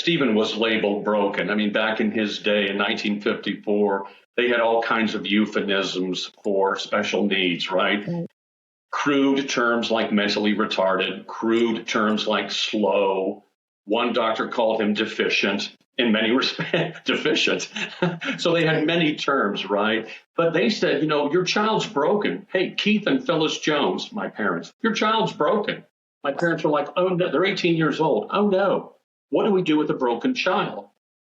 Stephen was labeled broken. I mean, back in his day in 1954, they had all kinds of euphemisms for special needs, right? Crude terms like mentally retarded, crude terms like slow. One doctor called him deficient, in many respects, deficient. So they had many terms, right? But they said, you know, your child's broken. Hey, Keith and Phyllis Jones, my parents, your child's broken. My parents were like, oh, no, they're 18 years old. Oh, no. What do we do with a broken child?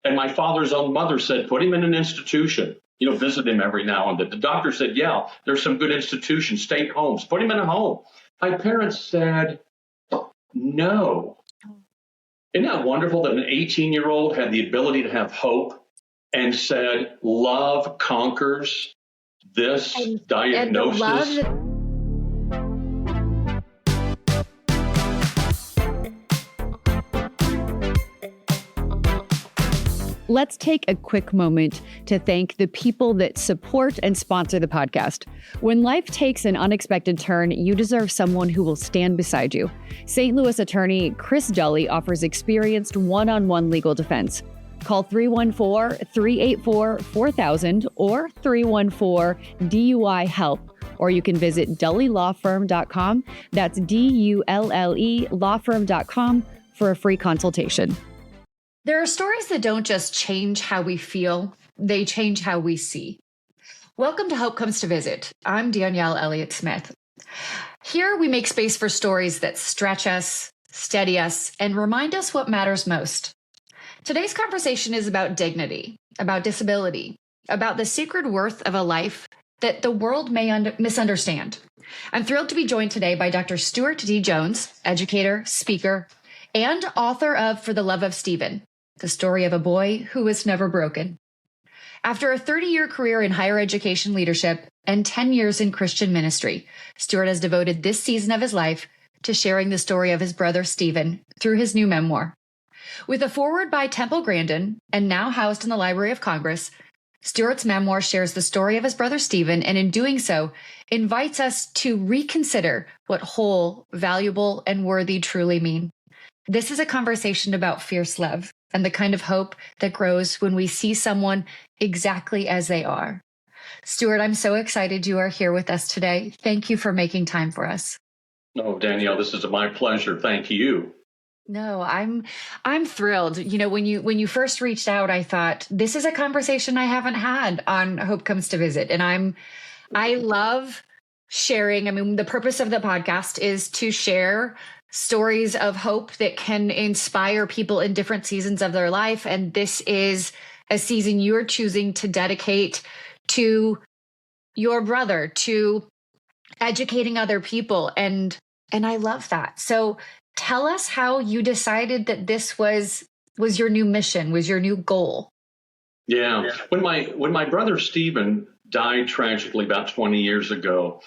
And my father's own mother said, put him in an institution. You know, visit him every now and then. The doctor said, yeah, there's some good institutions, state homes. Put him in a home. My parents said, no. Isn't that wonderful that an 18-year-old had the ability to have hope and said, love conquers this diagnosis? Let's take a quick moment to thank the people that support and sponsor the podcast. When life takes an unexpected turn, you deserve someone who will stand beside you. St. Louis attorney Chris Dully offers experienced one-on-one legal defense. Call 314-384-4000 or 314-DUI-HELP, or you can visit dullylawfirm.com. That's DULLE lawfirm.com for a free consultation. There are stories that don't just change how we feel, they change how we see. Welcome to Hope Comes to Visit. I'm Danielle Elliott-Smith. Here we make space for stories that stretch us, steady us, and remind us what matters most. Today's conversation is about dignity, about disability, about the sacred worth of a life that the world may misunderstand. I'm thrilled to be joined today by Dr. Stuart D. Jones, educator, speaker, and author of For the Love of Stephen, the story of a boy who was never broken. After a 30-year career in higher education leadership and 10 years in Christian ministry, Stuart has devoted this season of his life to sharing the story of his brother Stephen through his new memoir. With a foreword by Temple Grandin and now housed in the Library of Congress, Stuart's memoir shares the story of his brother Stephen, and in doing so, invites us to reconsider what whole, valuable, and worthy truly mean. This is a conversation about fierce love and the kind of hope that grows when we see someone exactly as they are. Stuart, I'm so excited you are here with us today. Thank you for making time for us. Oh, Danielle, this is my pleasure. Thank you. No, I'm thrilled. You know, when you first reached out, I thought this is a conversation I haven't had on Hope Comes to Visit, and I love sharing. I mean, the purpose of the podcast is to share stories of hope that can inspire people in different seasons of their life. And this is a season you're choosing to dedicate to your brother, to educating other people. And I love that. So tell us how you decided that this was your new mission, was your new goal. Yeah. When my brother Stephen died tragically about 20 years ago,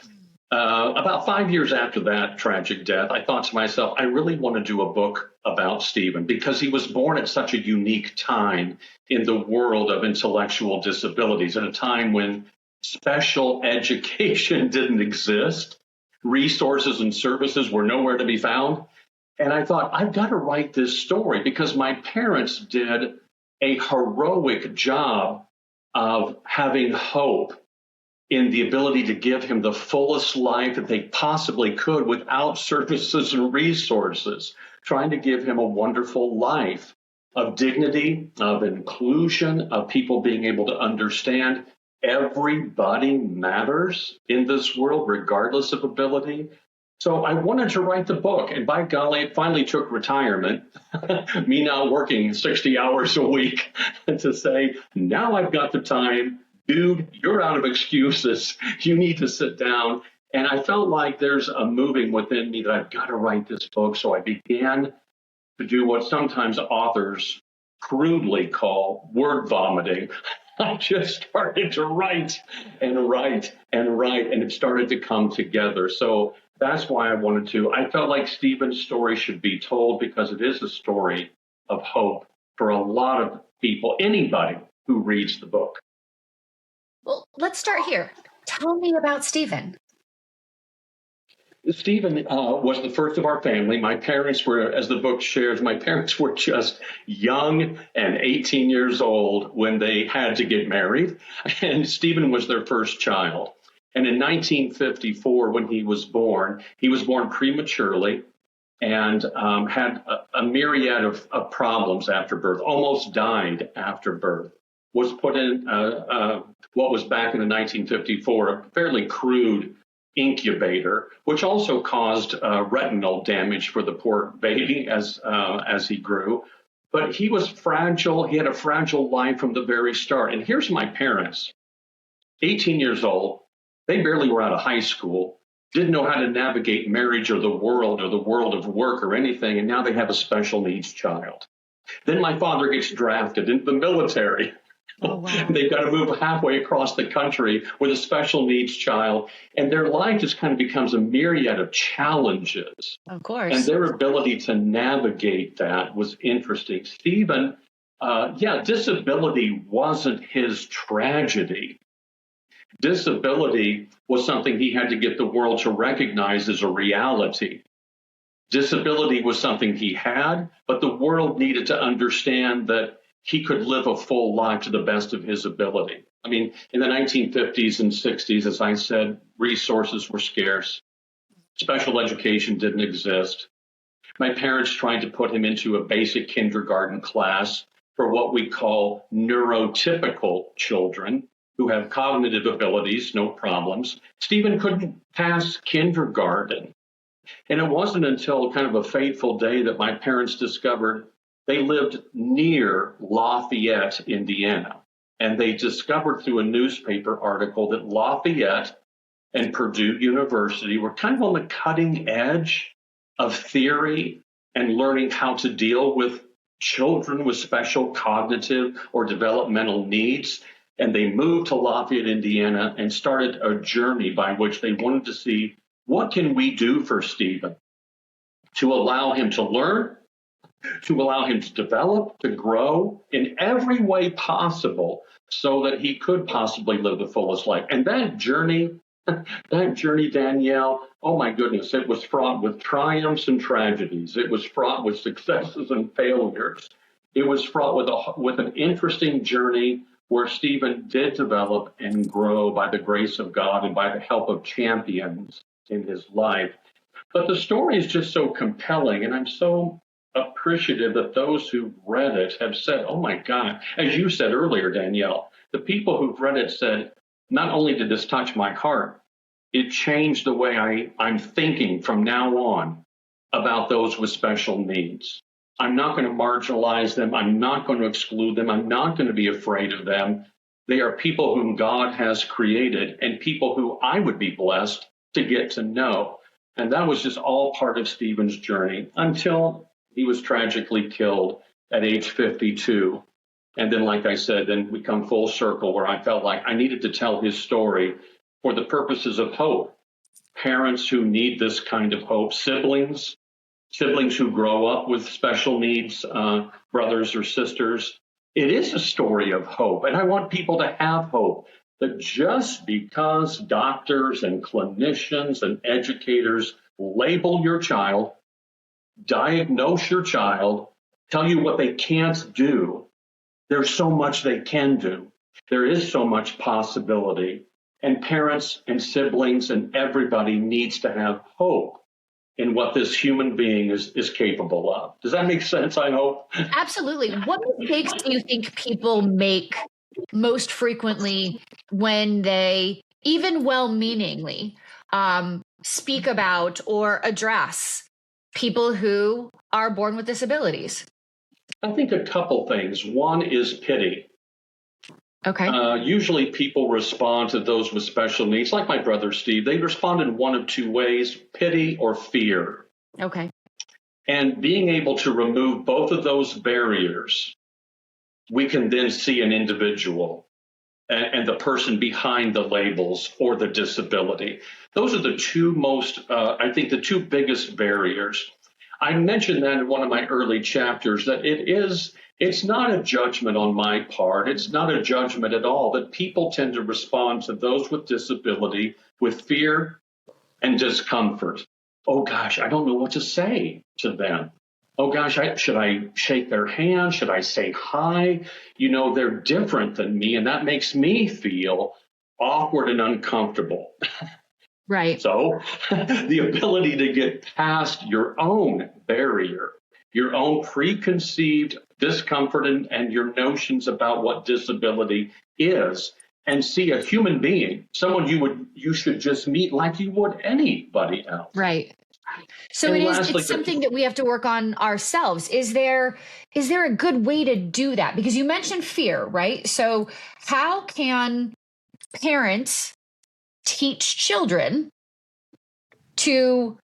about 5 years after that tragic death, I thought to myself, I really want to do a book about Stephen because he was born at such a unique time in the world of intellectual disabilities, at a time when special education didn't exist, resources and services were nowhere to be found. And I thought, I've got to write this story because my parents did a heroic job of having hope in the ability to give him the fullest life that they possibly could without services and resources, trying to give him a wonderful life of dignity, of inclusion, of people being able to understand everybody matters in this world, regardless of ability. So I wanted to write the book, and by golly, it finally took retirement, me now working 60 hours a week, to say, now I've got the time. Dude, you're out of excuses. You need to sit down. And I felt like there's a moving within me that I've got to write this book. So I began to do what sometimes authors crudely call word vomiting. I just started to write and write and write, and it started to come together. So that's why I wanted to. I felt like Stephen's story should be told because it is a story of hope for a lot of people, anybody who reads the book. Well, let's start here. Tell me about Stephen. Stephen was the first of our family. My parents were, as the book shares, my parents were just young and 18 years old when they had to get married. And Stephen was their first child. And in 1954, when he was born prematurely and had a myriad of problems after birth, almost died after birth, was put in what was back in the 1954, a fairly crude incubator, which also caused retinal damage for the poor baby as he grew. But he was fragile. He had a fragile life from the very start. And here's my parents, 18 years old. They barely were out of high school, didn't know how to navigate marriage or the world of work or anything. And now they have a special needs child. Then my father gets drafted into the military. Oh, wow. They've got to move halfway across the country with a special needs child. And their life just kind of becomes a myriad of challenges. Of course. And their ability to navigate that was interesting. Stephen, disability wasn't his tragedy. Disability was something he had to get the world to recognize as a reality. Disability was something he had, but the world needed to understand that he could live a full life to the best of his ability. I mean, in the 1950s and 60s, as I said, resources were scarce. Special education didn't exist. My parents tried to put him into a basic kindergarten class for what we call neurotypical children who have cognitive abilities, no problems. Stephen couldn't pass kindergarten. And it wasn't until kind of a fateful day that my parents discovered they lived near Lafayette, Indiana. And they discovered through a newspaper article that Lafayette and Purdue University were kind of on the cutting edge of theory and learning how to deal with children with special cognitive or developmental needs. And they moved to Lafayette, Indiana, and started a journey by which they wanted to see, what can we do for Stephen to allow him to learn, to allow him to develop, to grow in every way possible so that he could possibly live the fullest life. And that journey, Danielle, oh my goodness, it was fraught with triumphs and tragedies. It was fraught with successes and failures. It was fraught with an interesting journey where Stephen did develop and grow by the grace of God and by the help of champions in his life. But the story is just so compelling, and I'm so appreciative that those who've read it have said, oh my God, as you said earlier, Danielle, the people who've read it said, not only did this touch my heart, it changed the way I'm thinking from now on about those with special needs. I'm not going to marginalize them. I'm not going to exclude them. I'm not going to be afraid of them. They are people whom God has created and people who I would be blessed to get to know. And that was just all part of Stephen's journey until he was tragically killed at age 52. And then, like I said, then we come full circle where I felt like I needed to tell his story for the purposes of hope. Parents who need this kind of hope, siblings who grow up with special needs, brothers or sisters. It is a story of hope. And I want people to have hope that just because doctors and clinicians and educators label your child, diagnose your child, tell you what they can't do, there's so much they can do. There is so much possibility. And parents and siblings and everybody needs to have hope in what this human being is capable of. Does that make sense, I hope? Absolutely. What mistakes do you think people make most frequently when they, even well-meaningly, speak about or address people who are born with disabilities? I think a couple things. One is pity. Okay. Usually people respond to those with special needs, like my brother Steve. They respond in one of two ways, pity or fear. Okay. And being able to remove both of those barriers, we can then see an individual and the person behind the labels or the disability. Those are the two most, I think, the two biggest barriers. I mentioned that in one of my early chapters, that it's not a judgment on my part. It's not a judgment at all, that people tend to respond to those with disability with fear and discomfort. oh gosh, I don't know what to say to them. Oh gosh, should I shake their hand? Should I say hi? They're different than me, and that makes me feel awkward and uncomfortable. Right. So the ability to get past your own barrier, your own preconceived discomfort and your notions about what disability is, and see a human being, someone you should just meet like you would anybody else. Right. So And it's something that we have to work on ourselves. Is there a good way to do that? Because you mentioned fear, right? So how can parents teach children to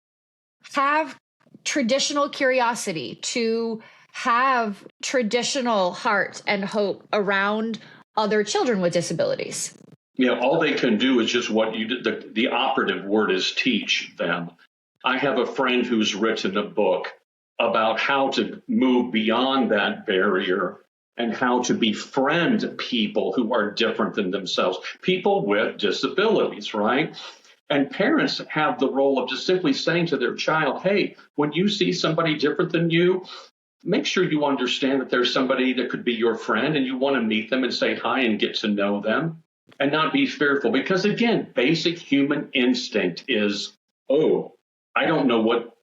have traditional curiosity, to have traditional heart and hope around other children with disabilities? All they can do is just what you did. The operative word is teach them. I have a friend who's written a book about how to move beyond that barrier and how to befriend people who are different than themselves, people with disabilities, right? And parents have the role of just simply saying to their child, hey, when you see somebody different than you, make sure you understand that there's somebody that could be your friend and you want to meet them and say hi and get to know them and not be fearful. Because again, basic human instinct is, oh, I don't know what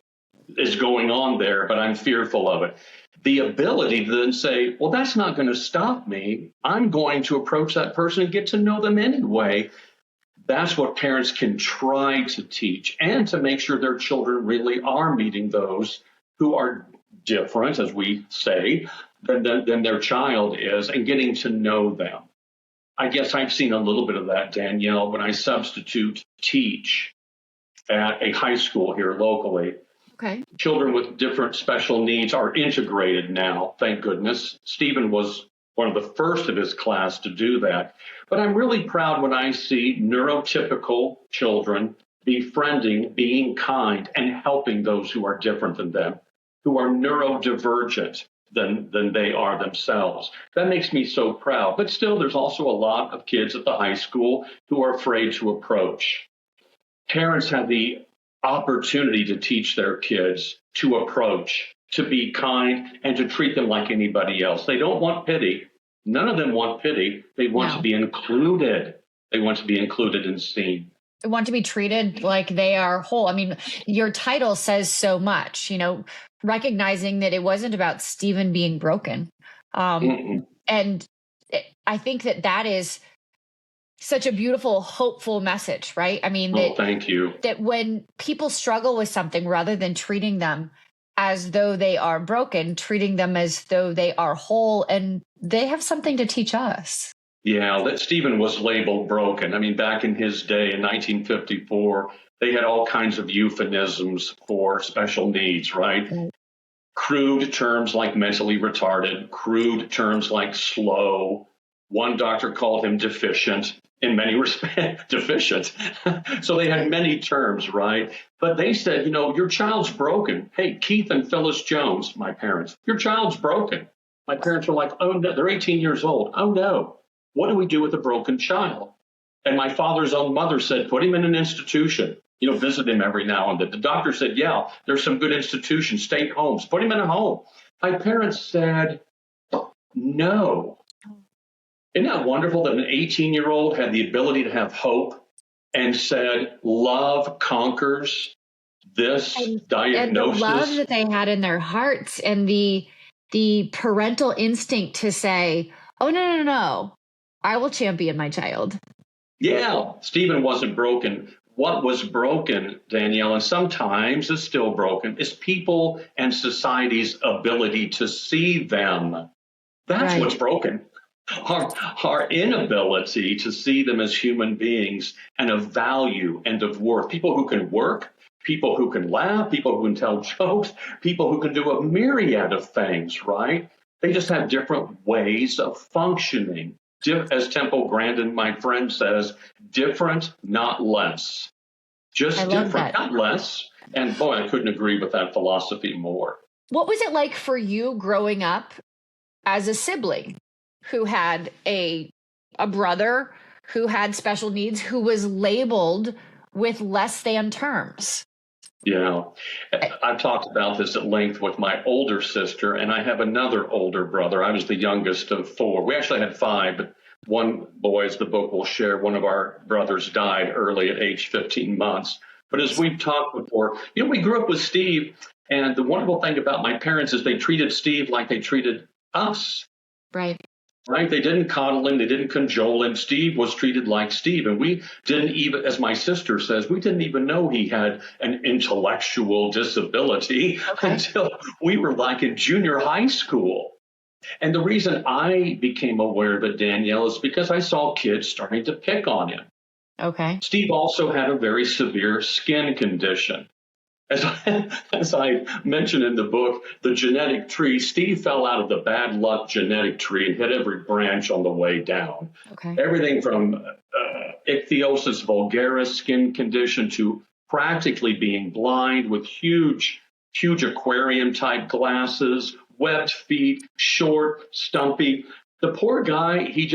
is going on there, but I'm fearful of it. The ability to then say, well, that's not going to stop me. I'm going to approach that person and get to know them anyway. That's what parents can try to teach and to make sure their children really are meeting those who are different, as we say, than their child is, and getting to know them. I guess I've seen a little bit of that, Danielle, when I substitute teach at a high school here locally. Okay. Children with different special needs are integrated now, thank goodness. Stephen was one of the first of his class to do that. But I'm really proud when I see neurotypical children befriending, being kind, and helping those who are different than them, who are neurodivergent than they are themselves. That makes me so proud. But still, there's also a lot of kids at the high school who are afraid to approach. Parents have the opportunity to teach their kids to approach, to be kind, and to treat them like anybody else. They don't want pity. None of them want pity. They want to be included. They want to be included and seen. They want to be treated like they are whole. I mean, your title says so much, recognizing that it wasn't about Stephen being broken. And I think that is such a beautiful, hopeful message, right? I mean, thank you. That when people struggle with something, rather than treating them as though they are broken, treating them as though they are whole and they have something to teach us. Yeah, that Stephen was labeled broken. I mean, back in his day in 1954, they had all kinds of euphemisms for special needs, right? Crude terms like mentally retarded, crude terms like slow. One doctor called him deficient. In many respects, deficient. So they had many terms, right? But they said, your child's broken. Hey, Keith and Phyllis Jones, my parents, your child's broken. My parents were like, oh, no, they're 18 years old. Oh, no. What do we do with a broken child? And my father's own mother said, put him in an institution, visit him every now and then. The doctor said, yeah, there's some good institutions, state homes, put him in a home. My parents said, no. Isn't that wonderful that an 18-year-old had the ability to have hope and said, love conquers this diagnosis? And the love that they had in their hearts and the parental instinct to say, oh, no, I will champion my child. Yeah, Stephen wasn't broken. What was broken, Danielle, and sometimes is still broken, is people and society's ability to see them. That's what's broken. Our inability to see them as human beings and of value and of worth. People who can work, people who can laugh, people who can tell jokes, people who can do a myriad of things, right? They just have different ways of functioning. As Temple Grandin, my friend, says, different, not less. Just different, not less. And boy, I couldn't agree with that philosophy more. What was it like for you growing up as a sibling who had a brother who had special needs, who was labeled with less than terms? You know, I've talked about this at length with my older sister, and I have another older brother. I was the youngest of four. We actually had five, but one boy, as the book will share, one of our brothers died early at age 15 months. But as we've talked before, we grew up with Steve, and the wonderful thing about my parents is they treated Steve like they treated us. Right. Right? They didn't coddle him. They didn't cajole him. Steve was treated like Steve. And we didn't even, as my sister says, we didn't even know he had an intellectual disability until we were like in junior high school. And the reason I became aware of it, Danielle, is because I saw kids starting to pick on him. Okay. Steve also had a very severe skin condition. As I mentioned in the book, the genetic tree, Steve fell out of the bad luck genetic tree and hit every branch on the way down. Okay. Everything from ichthyosis vulgaris skin condition to practically being blind with huge aquarium type glasses, webbed feet, short, stumpy. The poor guy, he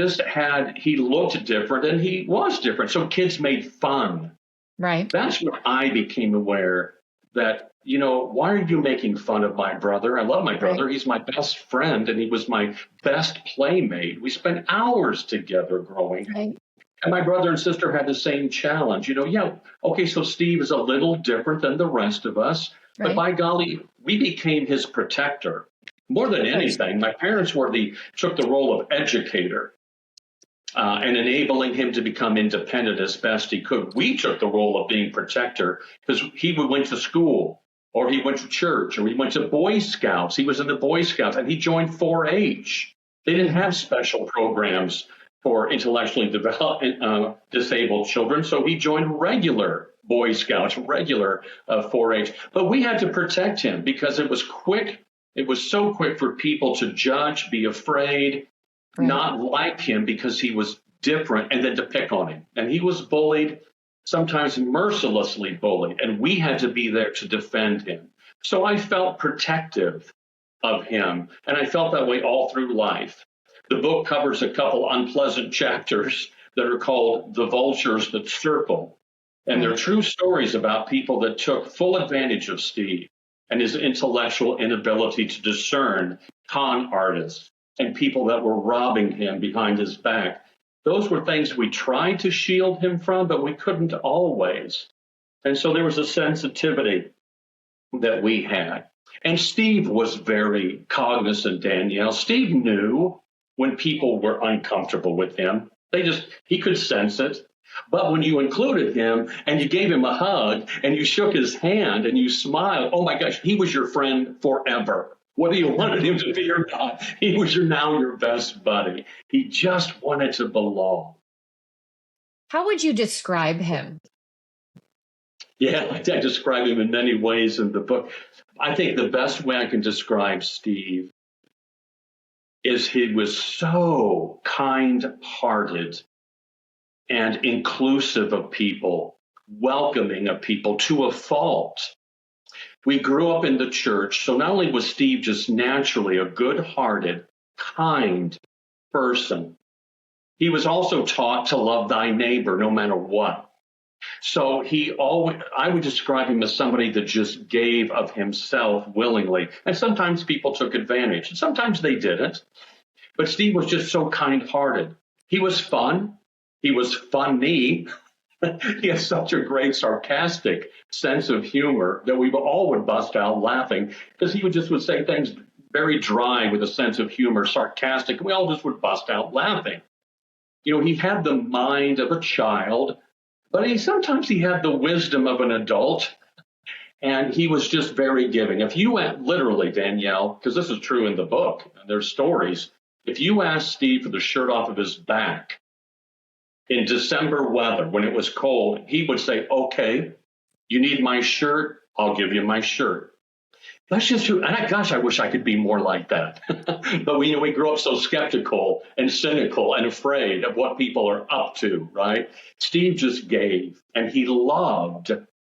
looked different and he was different. So kids made fun. Right. That's when I became aware that, why are you making fun of my brother? I love my brother. Right. He's my best friend, and he was my best playmate. We spent hours together growing up. Right. And my brother and sister had the same challenge. So Steve is a little different than the rest of us, right. But by golly, we became his protector. More than anything, my parents took the role of educator. And enabling him to become independent as best he could. We took the role of being protector because he went to school, or he went to church, or he went to Boy Scouts. He was in the Boy Scouts, and he joined 4-H. They didn't have special programs for intellectually disabled children, so he joined regular Boy Scouts, regular 4-H. But we had to protect him because it was quick. It was so quick for people to judge, be afraid, right. Not like him because he was different, and then to pick on him. And he was bullied, sometimes mercilessly bullied, and we had to be there to defend him. So I felt protective of him, and I felt that way all through life. The book covers a couple unpleasant chapters that are called The Vultures That Circle, and they're true stories about people that took full advantage of Steve and his intellectual inability to discern con artists and people that were robbing him behind his back. Those were things we tried to shield him from, but we couldn't always. And so there was a sensitivity that we had. And Steve was very cognizant, Danielle. Steve knew when people were uncomfortable with him. He could sense it. But when you included him and you gave him a hug and you shook his hand and you smiled, oh my gosh, he was your friend forever. Whether you wanted him to be or not, he was now your best buddy. He just wanted to belong. How would you describe him? Yeah, I describe him in many ways in the book. I think the best way I can describe Steve is he was so kind-hearted and inclusive of people, welcoming of people to a fault. We grew up in the church, so not only was Steve just naturally a good-hearted, kind person, he was also taught to love thy neighbor no matter what. So I would describe him as somebody that just gave of himself willingly. And sometimes people took advantage, and sometimes they didn't. But Steve was just so kind-hearted. He was fun. He was funny. He has such a great sarcastic sense of humor that we all would bust out laughing because he would say things very dry with a sense of humor, sarcastic. And we all just would bust out laughing. He had the mind of a child, but sometimes he had the wisdom of an adult. And he was just very giving. If you went literally, Danielle, because this is true in the book, there's stories. If you asked Steve for the shirt off of his back, in December weather, when it was cold, he would say, okay, you need my shirt? I'll give you my shirt. That's just true. And gosh, I wish I could be more like that. But we grew up so skeptical and cynical and afraid of what people are up to, right? Steve just gave, and he loved,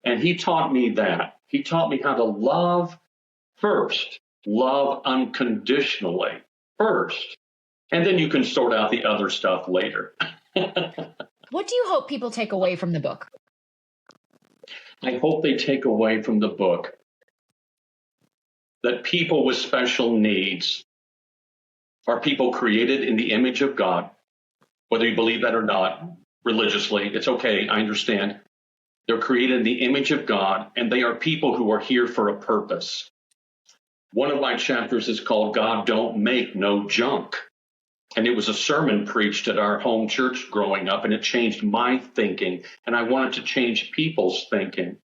and he taught me that. He taught me how to love first, love unconditionally first, and then you can sort out the other stuff later. What do you hope people take away from the book? I hope they take away from the book that people with special needs are people created in the image of God, whether you believe that or not religiously. It's okay, I understand. They're created in the image of God, and they are people who are here for a purpose. One of my chapters is called God Don't Make No Junk. And it was a sermon preached at our home church growing up, and it changed my thinking. And I wanted to change people's thinking.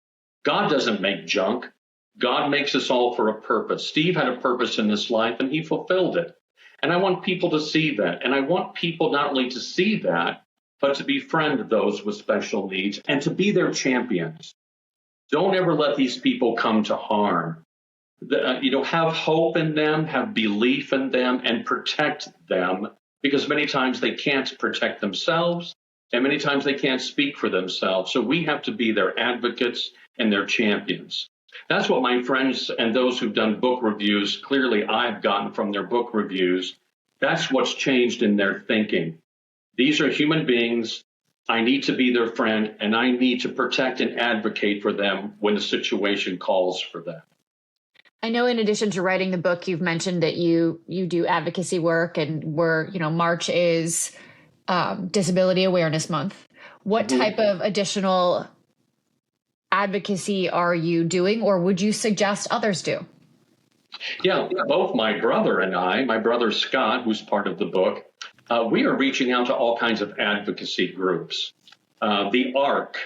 God doesn't make junk. God makes us all for a purpose. Steve had a purpose in this life, and he fulfilled it. And I want people to see that. And I want people not only to see that, but to befriend those with special needs and to be their champions. Don't ever let these people come to harm. Have hope in them, have belief in them, and protect them, because many times they can't protect themselves, and many times they can't speak for themselves. So we have to be their advocates and their champions. That's what my friends and those who've done book reviews, clearly I've gotten from their book reviews. That's what's changed in their thinking. These are human beings. I need to be their friend, and I need to protect and advocate for them when the situation calls for that. I know in addition to writing the book, you've mentioned that you do advocacy work, and March is Disability Awareness Month. What type of additional advocacy are you doing, or would you suggest others do? Yeah, both my brother and I, my brother Scott, who's part of the book, we are reaching out to all kinds of advocacy groups. The ARC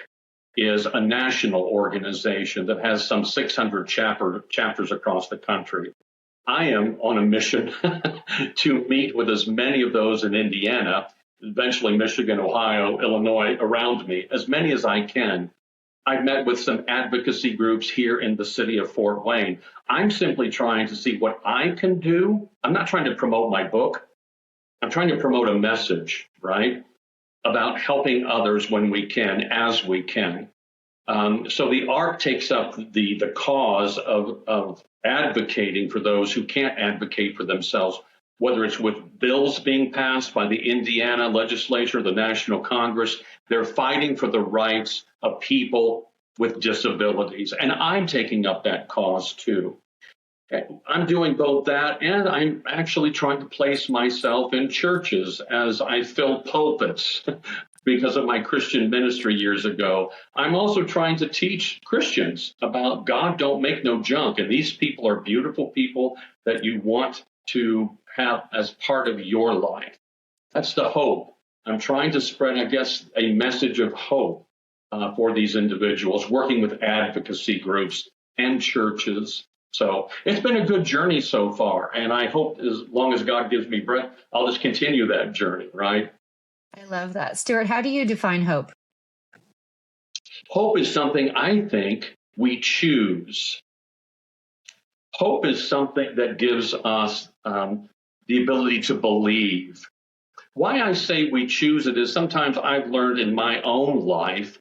is a national organization that has some 600 chapters across the country. I am on a mission to meet with as many of those in Indiana, eventually Michigan, Ohio, Illinois, around me, as many as I can. I've met with some advocacy groups here in the city of Fort Wayne. I'm simply trying to see what I can do. I'm not trying to promote my book. I'm trying to promote a message, right, about helping others when we can, as we can. So the ARC takes up the cause of advocating for those who can't advocate for themselves, whether it's with bills being passed by the Indiana legislature, the National Congress. They're fighting for the rights of people with disabilities. And I'm taking up that cause too. I'm doing both that, and I'm actually trying to place myself in churches as I fill pulpits because of my Christian ministry years ago. I'm also trying to teach Christians about God don't make no junk. And these people are beautiful people that you want to have as part of your life. That's the hope. I'm trying to spread, I guess, a message of hope for these individuals, working with advocacy groups and churches. So it's been a good journey so far. And I hope as long as God gives me breath, I'll just continue that journey, right? I love that. Stuart, how do you define hope? Hope is something I think we choose. Hope is something that gives us the ability to believe. Why I say we choose it is sometimes I've learned in my own life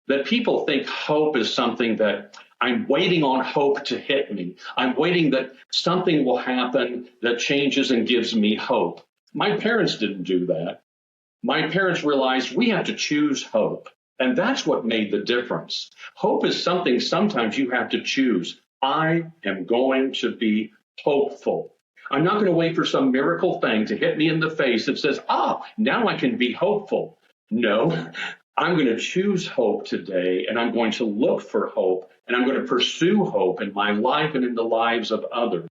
that people think hope is something that I'm waiting on hope to hit me. I'm waiting that something will happen that changes and gives me hope. My parents didn't do that. My parents realized we have to choose hope. And that's what made the difference. Hope is something sometimes you have to choose. I am going to be hopeful. I'm not going to wait for some miracle thing to hit me in the face that says, now I can be hopeful. No, I'm going to choose hope today, and I'm going to look for hope, and I'm going to pursue hope in my life and in the lives of others.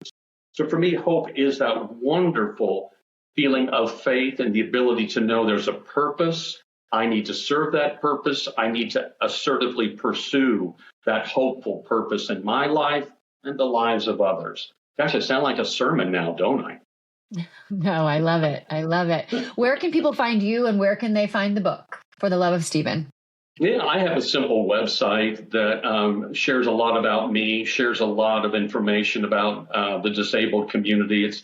So for me, hope is that wonderful feeling of faith and the ability to know there's a purpose. I need to serve that purpose. I need to assertively pursue that hopeful purpose in my life and the lives of others. Gosh, I sound like a sermon now, don't I? No, I love it. I love it. Where can people find you, and where can they find the book, For the Love of Stephen? Yeah, I have a simple website that shares a lot about me, shares a lot of information about the disabled community. It's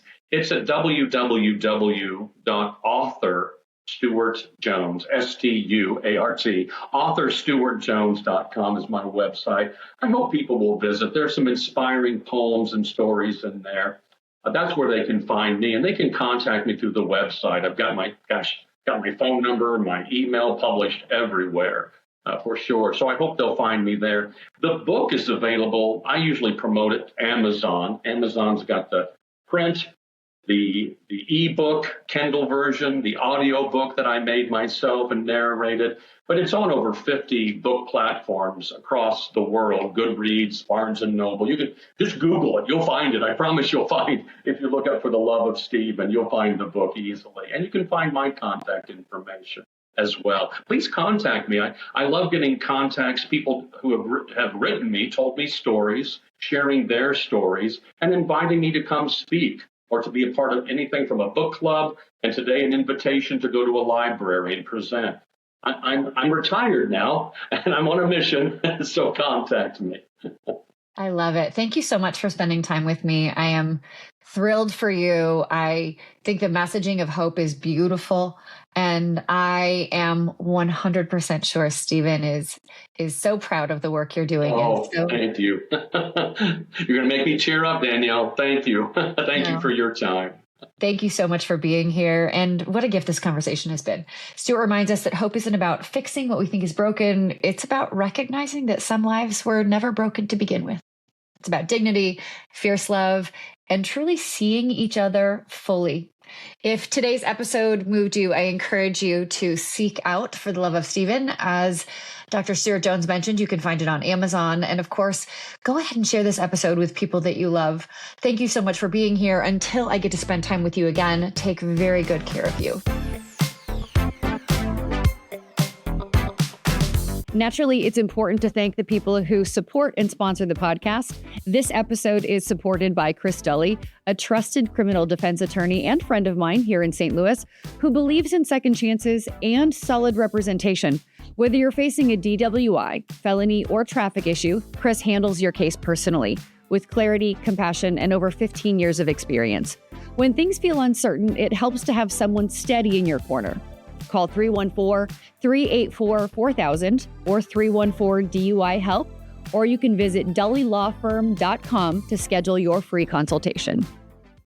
at www.authorstuartjones, S-T-U-A-R-T, authorstuartjones.com is my website. I hope people will visit. There's some inspiring poems and stories in there. That's where they can find me, and they can contact me through the website. I've got my phone number, my email published everywhere. for sure. So I hope they'll find me there. The book is available. I usually promote it Amazon. Amazon's got the print, the ebook, Kindle version, the audio book that I made myself and narrated. But it's on over 50 book platforms across the world, Goodreads, Barnes & Noble. You can just Google it. You'll find it. I promise you'll find, if you look up For the Love of Stephen, you'll find the book easily. And you can find my contact information as well. Please contact me. I love getting contacts, people who have written me, told me stories, sharing their stories, and inviting me to come speak or to be a part of anything from a book club, and today an invitation to go to a library and present. I'm retired now, and I'm on a mission, so contact me. I love it. Thank you so much for spending time with me. I am thrilled for you. I think the messaging of hope is beautiful, and I am 100% sure Stephen is so proud of the work you're doing. Oh, thank you. You're going to make me cheer up, Danielle. Thank you. Thank you for your time. Thank you so much for being here. And what a gift this conversation has been. Stuart reminds us that hope isn't about fixing what we think is broken. It's about recognizing that some lives were never broken to begin with. It's about dignity, fierce love, and truly seeing each other fully. If today's episode moved you, I encourage you to seek out For the Love of Stephen. As Dr. Stuart Jones mentioned, you can find it on Amazon. And of course, go ahead and share this episode with people that you love. Thank you so much for being here. Until I get to spend time with you again, take very good care of you. Naturally, it's important to thank the people who support and sponsor the podcast. This episode is supported by Chris Dully, a trusted criminal defense attorney and friend of mine here in St. Louis, who believes in second chances and solid representation. Whether you're facing a DWI, felony, or traffic issue, Chris handles your case personally with clarity, compassion, and over 15 years of experience. When things feel uncertain, it helps to have someone steady in your corner. Call 314-384-4000 or 314-DUI-HELP, or you can visit dullylawfirm.com to schedule your free consultation.